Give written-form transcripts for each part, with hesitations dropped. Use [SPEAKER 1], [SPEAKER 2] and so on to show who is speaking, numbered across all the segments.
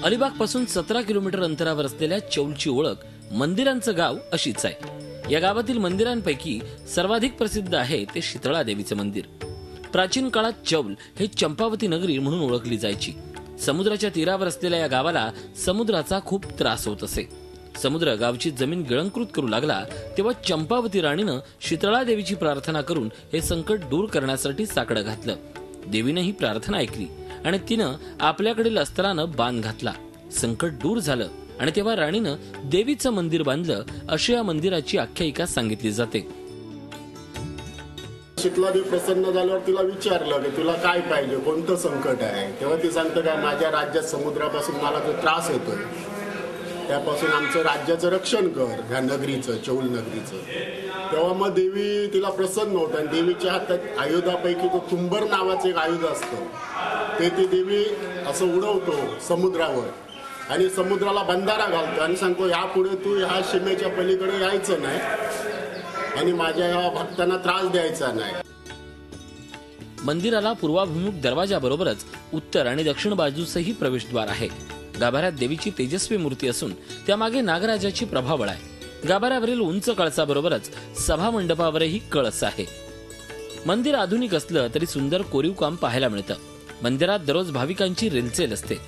[SPEAKER 1] अलिबागपासून 17 kilometre अंतरावर असलेल्या चौलची ओळख मंदिरांचं गाव अशीच आहे। या गावातील मंदिरांपैकी सर्वाधिक प्रसिद्ध आहे ते शीतळा देवीचे मंदिर। प्राचीन काळात चौल हे चंपावती नगरी म्हणून ओळखली जायची। समुद्राच्या तीरावर असलेल्या या गावाला समुद्राचा खूप त्रास होत असे। समुद्र गावची जमीन गिळंकृत करू लागला तेव्हा चंपावती राणीनं शीतळा देवीची प्रार्थना करून हे संकट दूर करण्यासाठी साकडं घातलं। देवीनं ही प्रार्थना ऐकली आणि तिनं आपल्याकडील अस्त्रानं बाण घातला। संकट दूर झालं आणि तेव्हा राणीनं देवीचं मंदिर बांधलं, अशी या मंदिराची आख्यायिका सांगितली जाते।
[SPEAKER 2] शीतला देवी प्रसन्न झाल्यावर तिला विचारलं की तुला काय पाहिजे, कोणतं संकट आहे। तेव्हा ती सांगते का माझ्या राज्यात समुद्रापासून मला जो त्रास होतोय त्यापासून आमचं राज्याचं रक्षण कर, ह्या नगरीचं, चौल नगरीचं। तेव्हा मग देवी तिला प्रसन्न होतं आणि देवीच्या हातात आयुधापैकी तो कुंभर नावाचं एक आयुध असतं, ते ती देवी असं उडवतो समुद्रावर आणि समुद्राला बंधारा घालतो आणि सांगतो यापुढे तू ह्या सीमेच्या पलीकडे यायचं नाही आणि माझ्या ह्या भक्तांना त्रास द्यायचा नाही।
[SPEAKER 1] मंदिराला पूर्वाभिमुख दरवाजाबरोबरच उत्तर आणि दक्षिण बाजूसही प्रवेशद्वार आहे। गाभाऱ्यात देवीची तेजस्वी मूर्ती असून त्यामागे नागराजाची प्रभावळ आहे। गाभाऱ्यावरील उंच कळसाबरोबरच सभा मंडपावरही कळस आहे। मंदिर आधुनिक असलं तरी सुंदर कोरीव काम पाहायला मिळतं। मंदिरात दररोज भाविकांची रेलचेल असते।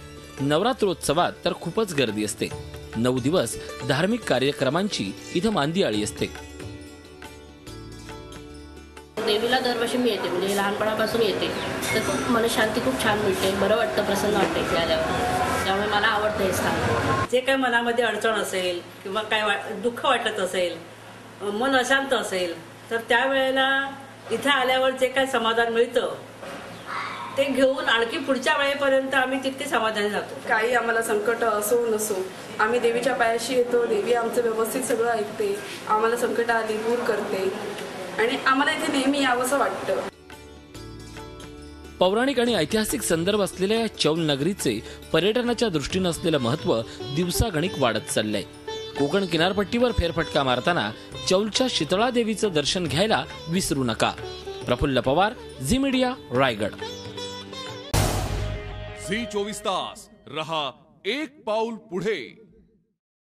[SPEAKER 1] नवरात्रोत्सवात तर खूपच गर्दी असते। 9 दिवस धार्मिक कार्यक्रमांची इथं मांदियाळी असते।
[SPEAKER 3] देवीला दरवर्षी मी येते, म्हणजे लहानपणापासून येते, तर खूप मनशांती खूप छान मिळते, बरं वाटतं, प्रसन्न वाटतं इथे आल्यावर। त्यामुळे मला आवडतं हे स्थान।
[SPEAKER 4] जे काही मनामध्ये अडचण असेल किंवा काय दुःख वाटत असेल, मन अशांत असेल, तर त्यावेळेला इथे आल्यावर जे काही समाधान मिळतं ते घेऊन आणखी पुढच्या वेळेपर्यंत आम्ही तितके समाधानी जातो।
[SPEAKER 5] काही आम्हाला संकट असो नसो आम्ही देवीच्या पायाशी येतो, देवी आमचं व्यवस्थित सगळं ऐकते, आम्हाला संकट आली दूर करते आणि आम्हाला इथे नेहमी यावंसं वाटतं।
[SPEAKER 1] पौराणिक आणि ऐतिहासिक संदर्भ असलेल्या या चौल नगरीचे पर्यटनाच्या दृष्टीनं असलेलं महत्त्व दिवसागणिक वाढत चाललंय। कोकण किनारपट्टीवर फेरफटका मारताना चौलच्या शीतळा देवीचं दर्शन घ्यायला विसरू नका। Praful Pawar, Zee media, Raigad.
[SPEAKER 6] Zee 24 तास रहा एक पाऊल पुढे।